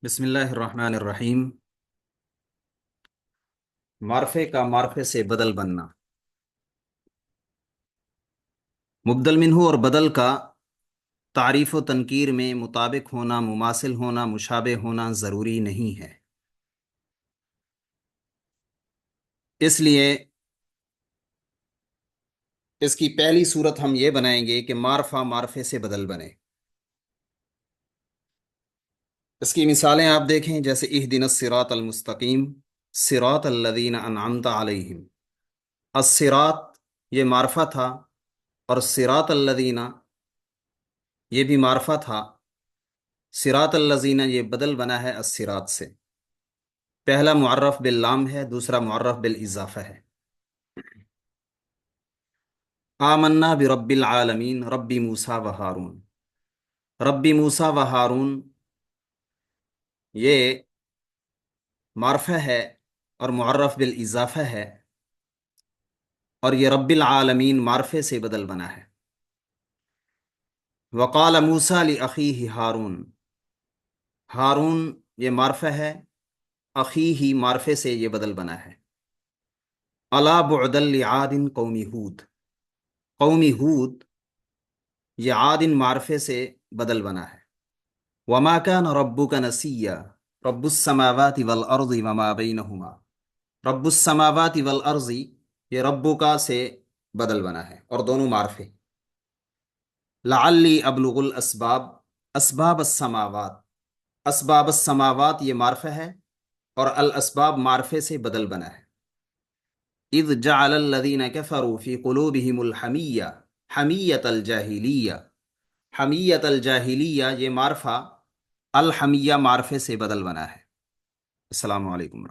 بسم اللہ الرحمن الرحیم۔ معرفے کا معرفے سے بدل بننا۔ مبدل منہ اور بدل کا تعریف و تنکیر میں مطابق ہونا، مماثل ہونا، مشابہ ہونا ضروری نہیں ہے۔ اس لیے اس کی پہلی صورت ہم یہ بنائیں گے کہ معرفہ معرفے سے بدل بنے۔ اس کی مثالیں آپ دیکھیں، جیسے اہدنا الصراط المستقیم، صراط الذین انعمت علیہم۔ الصراط یہ معرفہ تھا، اور صراط الذین یہ بھی معرفہ تھا۔ صراط الذین یہ بدل بنا ہے الصراط سے۔ پہلا معرف باللام ہے، دوسرا معرف بالاضافہ ہے۔ آمنا برب العالمین ربی موسیٰ و ہارون۔ ربی موسیٰ و ہارون یہ معرفہ ہے اور معرف بالاضافہ ہے، اور یہ رب العالمین معرفے سے بدل بنا ہے۔ وقال موسیٰ لأخیہ ہارون، ہارون یہ معرفہ ہے، اخیہ معرفے سے یہ بدل بنا ہے۔ الا بعدا لعاد قوم ہود، قوم ہود یہ عاد معرفے سے بدل بنا ہے۔ وما كان ربك نسيا، رب السماوات والارض وما بينهما، رب السماوات والارض یہ ربک سے بدل بنا ہے، اور دونوں معرفے۔ لعلی ابلغ الاسباب، اسباب السماوات، اسباب السماوات یہ معرفہ ہے، اور الاسباب معرفے سے بدل بنا ہے۔ اذ جعل الذین کفروا فی قلوبہم الحمیہ، حمیت الجاہلیہ، حمیت الجاہلیہ یہ معرفہ الحمیہ معرفے سے بدل بنا ہے۔ السلام علیکم۔